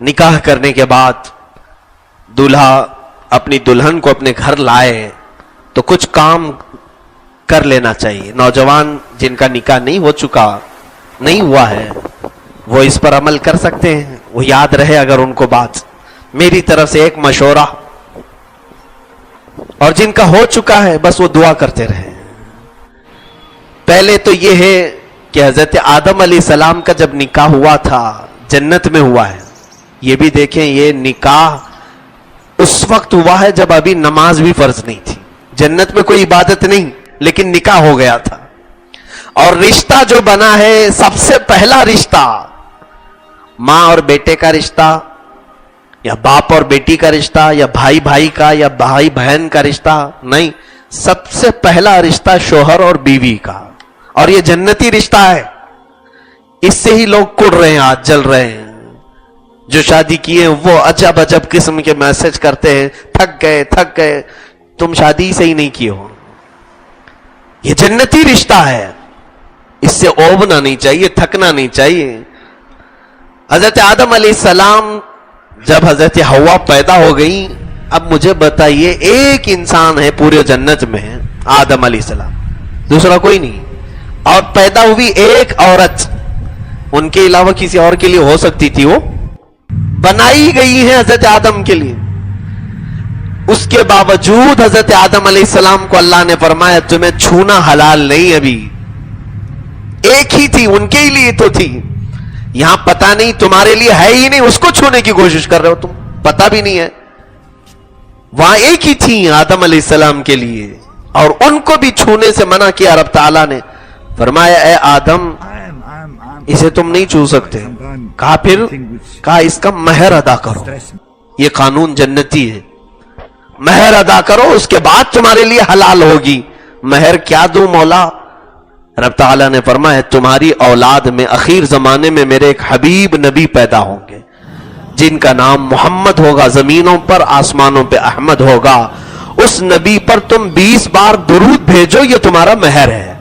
نکاح کرنے کے بعد دولہا اپنی دلہن کو اپنے گھر لائے تو کچھ کام کر لینا چاہیے. نوجوان جن کا نکاح نہیں ہوا ہے وہ اس پر عمل کر سکتے ہیں. وہ یاد رہے اگر ان کو بات میری طرف سے ایک مشورہ, اور جن کا ہو چکا ہے بس وہ دعا کرتے رہے. پہلے تو یہ ہے کہ حضرت آدم علیہ السلام کا جب نکاح ہوا تھا جنت میں ہوا ہے. یہ بھی دیکھیں یہ نکاح اس وقت ہوا ہے جب ابھی نماز بھی فرض نہیں تھی. جنت میں کوئی عبادت نہیں لیکن نکاح ہو گیا تھا. اور رشتہ جو بنا ہے سب سے پہلا رشتہ ماں اور بیٹے کا رشتہ, یا باپ اور بیٹی کا رشتہ, یا بھائی بھائی کا, یا بھائی بہن کا رشتہ نہیں. سب سے پہلا رشتہ شوہر اور بیوی کا, اور یہ جنتی رشتہ ہے. اس سے ہی لوگ کڑ رہے ہیں, آج جل رہے ہیں. جو شادی کیے ہیں وہ عجب عجب قسم کے میسج کرتے ہیں, تھک گئے. تم شادی سے ہی نہیں کیے ہو. یہ جنتی رشتہ ہے, اس سے اوبنا نہیں چاہیے, تھکنا نہیں چاہیے. حضرت آدم علیہ السلام جب حضرت حوا پیدا ہو گئی, اب مجھے بتائیے ایک انسان ہے پورے جنت میں, آدم علیہ السلام, دوسرا کوئی نہیں. اور پیدا ہوئی ایک عورت, ان کے علاوہ کسی اور کے لیے ہو سکتی تھی, وہ بنائی گئی ہے حضرت آدم کے لیے. اس کے باوجود حضرت آدم علیہ السلام کو اللہ نے فرمایا تمہیں چھونا حلال نہیں. ابھی ایک ہی تھی, ان کے لیے تو تھی. یہاں پتہ نہیں تمہارے لیے ہے ہی نہیں, اس کو چھونے کی کوشش کر رہے ہو تم, پتہ بھی نہیں ہے. وہاں ایک ہی تھی آدم علیہ السلام کے لیے, اور ان کو بھی چھونے سے منع کیا. رب تعالیٰ نے فرمایا اے آدم اسے تم نہیں چھو سکتے. کہا پھر کہا اس کا مہر ادا کرو. یہ قانون جنتی ہے, مہر ادا کرو اس کے بعد تمہارے لیے حلال ہوگی. مہر کیا دوں مولا؟ رب تعالیٰ نے فرمایا تمہاری اولاد میں اخیر زمانے میں میرے ایک حبیب نبی پیدا ہوں گے جن کا نام محمد ہوگا, زمینوں پر آسمانوں پہ احمد ہوگا. اس نبی پر تم 20 بار درود بھیجو, یہ تمہارا مہر ہے.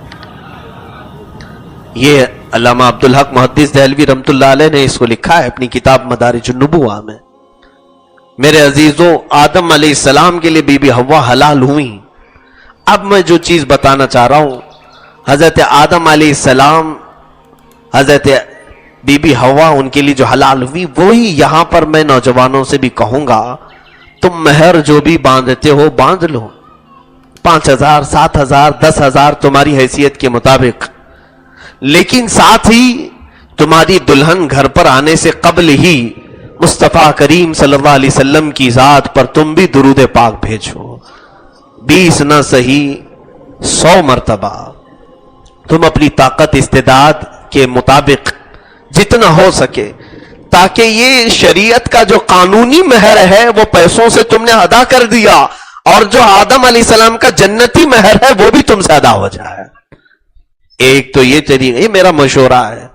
یہ علامہ عبدالحق محدث دہلوی رحمت اللہ علیہ نے اس کو لکھا ہے اپنی کتاب مدارج النبوہ میں. میرے عزیزوں, آدم علیہ السلام کے لیے بی بی حوا حلال ہوئی. اب میں جو چیز بتانا چاہ رہا ہوں, حضرت آدم علیہ السلام, حضرت بی بی حوا ان کے لیے جو حلال ہوئی, وہی یہاں پر میں نوجوانوں سے بھی کہوں گا تم مہر جو بھی باندھتے ہو باندھ لو, 5,000 7,000 10,000 تمہاری حیثیت کے مطابق. لیکن ساتھ ہی تمہاری دلہن گھر پر آنے سے قبل ہی مصطفیٰ کریم صلی اللہ علیہ وسلم کی ذات پر تم بھی درود پاک بھیجو. 20 نہ سہی 100 مرتبہ تم اپنی طاقت استعداد کے مطابق جتنا ہو سکے, تاکہ یہ شریعت کا جو قانونی مہر ہے وہ پیسوں سے تم نے ادا کر دیا, اور جو آدم علیہ السلام کا جنتی مہر ہے وہ بھی تم سے ادا ہو جائے. ایک تو یہ طریقہ, یہ میرا مشورہ ہے.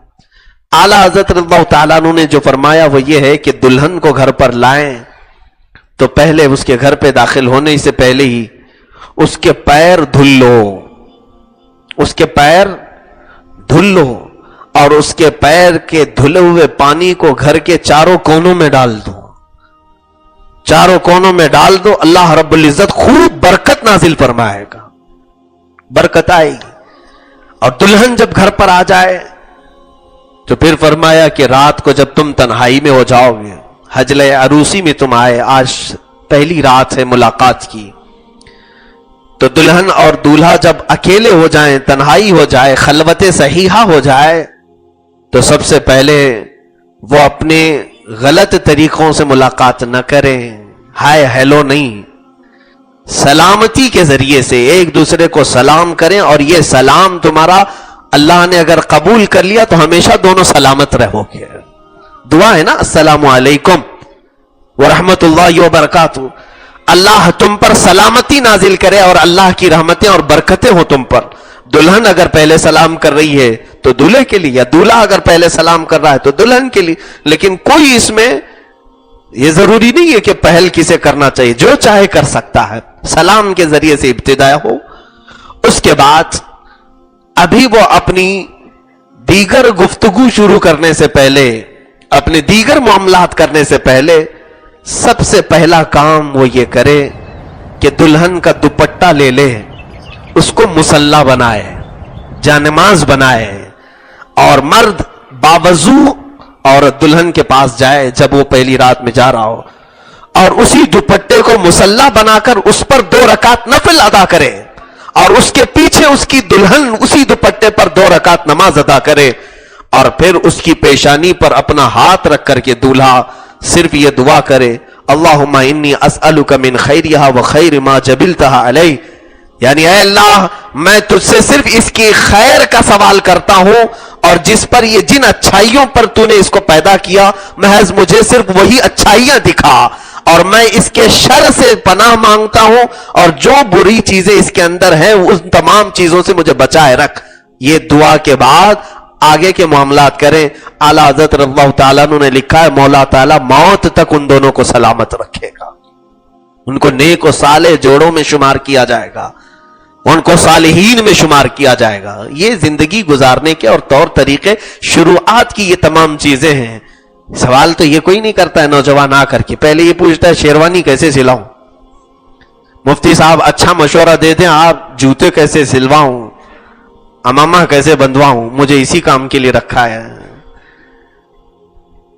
اعلیٰ حضرت رضی اللہ تعالیٰ عنہ نے جو فرمایا وہ یہ ہے کہ دلہن کو گھر پر لائیں تو پہلے اس کے گھر پہ داخل ہونے سے پہلے ہی اس کے پیر دھل لو, اس کے پیر دھل لو, اور اس کے پیر کے دھلے ہوئے پانی کو گھر کے چاروں کونوں میں ڈال دو. چاروں کونوں میں ڈال دو, اللہ رب العزت خوب برکت نازل فرمائے گا, برکت آئے گی. اور دلہن جب گھر پر آ جائے تو پھر فرمایا کہ رات کو جب تم تنہائی میں ہو جاؤ گے, حجلِ عروسی میں تم آئے, آج پہلی رات ہے ملاقات کی, تو دلہن اور دولہا جب اکیلے ہو جائیں, تنہائی ہو جائے, خلوت صحیحہ ہو جائے, تو سب سے پہلے وہ اپنے غلط طریقوں سے ملاقات نہ کریں, ہائے ہیلو نہیں, سلامتی کے ذریعے سے ایک دوسرے کو سلام کریں. اور یہ سلام تمہارا اللہ نے اگر قبول کر لیا تو ہمیشہ دونوں سلامت رہو گے. دعا ہے نا, السلام علیکم ورحمت اللہ وبرکاتہ, اللہ تم پر سلامتی نازل کرے اور اللہ کی رحمتیں اور برکتیں ہو تم پر. دلہن اگر پہلے سلام کر رہی ہے تو دولہے کے لیے, یا دولہا اگر پہلے سلام کر رہا ہے تو دلہن کے لیے. لیکن کوئی اس میں یہ ضروری نہیں ہے کہ پہل کسے کرنا چاہیے, جو چاہے کر سکتا ہے. سلام کے ذریعے سے ابتدا ہو. اس کے بعد ابھی وہ اپنی دیگر گفتگو شروع کرنے سے پہلے اپنے دیگر معاملات کرنے سے پہلے سب سے پہلا کام وہ یہ کرے کہ دلہن کا دوپٹہ لے لے، اس کو مصلی بنائے، جانماز بنائے، اور مرد باوضو عورت دلہن کے پاس جائے جب وہ پہلی رات میں جا رہا ہو، اور اسی دوپٹے کو مصلی بنا کر اس پر 2 رکعت نفل ادا کرے، اور اس کے پیچھے اس کی دلہن اسی دوپٹے پر 2 رکعت نماز ادا کرے، اور پھر اس کی پیشانی پر اپنا ہاتھ رکھ کر کے دولہا صرف یہ دعا کرے، اللہم انی اسألک من خیرہا و خیر ما جبلتہا علیہ، یعنی اے اللہ میں تجھ سے صرف اس کی خیر کا سوال کرتا ہوں، اور جس پر یہ جن اچھائیوں پر تو نے اس کو پیدا کیا محض مجھے صرف وہی اچھائیاں دکھا، اور میں اس کے شر سے پناہ مانگتا ہوں، اور جو بری چیزیں اس کے اندر ہیں ان تمام چیزوں سے مجھے بچائے رکھ۔ یہ دعا کے بعد آگے کے معاملات کریں۔ اعلیٰ حضرت رضی اللہ تعالیٰ عنہ نے لکھا ہے مولا تعالیٰ موت تک ان دونوں کو سلامت رکھے گا، ان کو نیک و صالح جوڑوں میں شمار کیا جائے گا، ان کو صالحین میں شمار کیا جائے گا۔ یہ زندگی گزارنے کے اور طور طریقے شروعات کی یہ تمام چیزیں ہیں۔ سوال تو یہ کوئی نہیں کرتا ہے نوجوان آ کر کے، پہلے یہ پوچھتا ہے شیروانی کیسے سلاؤں، مفتی صاحب اچھا مشورہ دے دیں، آپ جوتے کیسے سلواؤں، امامہ کیسے بندواؤں، مجھے اسی کام کے لیے رکھا ہے۔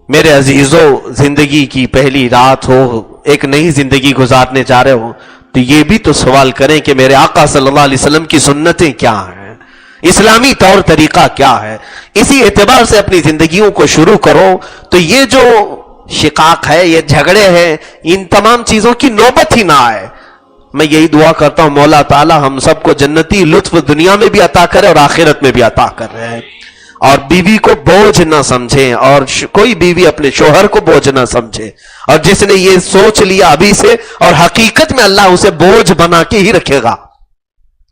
میرے عزیزوں، زندگی کی پہلی رات ہو، ایک نئی زندگی گزارنے جا رہے ہو، تو یہ بھی تو سوال کریں کہ میرے آقا صلی اللہ علیہ وسلم کی سنتیں کیا ہیں، اسلامی طور طریقہ کیا ہے، اسی اعتبار سے اپنی زندگیوں کو شروع کرو، تو یہ جو شقاق ہے، یہ جھگڑے ہیں، ان تمام چیزوں کی نوبت ہی نہ آئے۔ میں یہی دعا کرتا ہوں مولا تعالی ہم سب کو جنتی لطف دنیا میں بھی عطا کرے اور آخرت میں بھی عطا کر رہے ہیں، اور بیوی کو بوجھ نہ سمجھیں، اور کوئی بیوی اپنے شوہر کو بوجھ نہ سمجھے، اور جس نے یہ سوچ لیا ابھی سے، اور حقیقت میں اللہ اسے بوجھ بنا کے ہی رکھے گا۔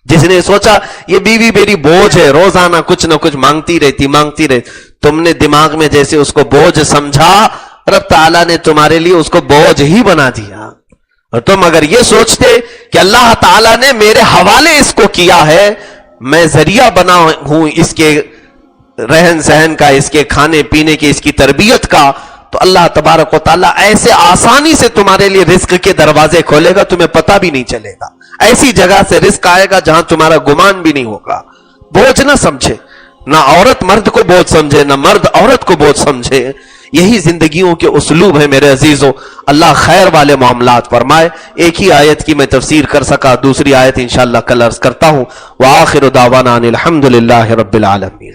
جس نے سوچا یہ بیوی میری بوجھ ہے، روزانہ کچھ نہ کچھ مانگتی رہتی، تم نے دماغ میں جیسے اس کو بوجھ سمجھا، رب تعالیٰ نے تمہارے لیے اس کو بوجھ ہی بنا دیا۔ اور تم اگر یہ سوچتے کہ اللہ تعالیٰ نے میرے حوالے اس کو کیا ہے، میں ذریعہ بنا ہوں اس کے رہن سہن کا، اس کے کھانے پینے کی، اس کی تربیت کا، تو اللہ تبارک و تعالیٰ ایسے آسانی سے تمہارے لیے رزق کے دروازے کھولے گا، تمہیں پتہ بھی نہیں چلے گا۔ ایسی جگہ سے رزق آئے گا جہاں تمہارا گمان بھی نہیں ہوگا۔ بوجھ نہ سمجھے، نہ عورت مرد کو بوجھ سمجھے، نہ مرد عورت کو بوجھ سمجھے۔ یہی زندگیوں کے اسلوب ہے میرے عزیزوں۔ اللہ خیر والے معاملات فرمائے۔ ایک ہی آیت کی میں تفسیر کر سکا، دوسری آیت انشاءاللہ کل عرض کرتا ہوں۔ وآخر دعوانا ان الحمدللہ رب العالمین۔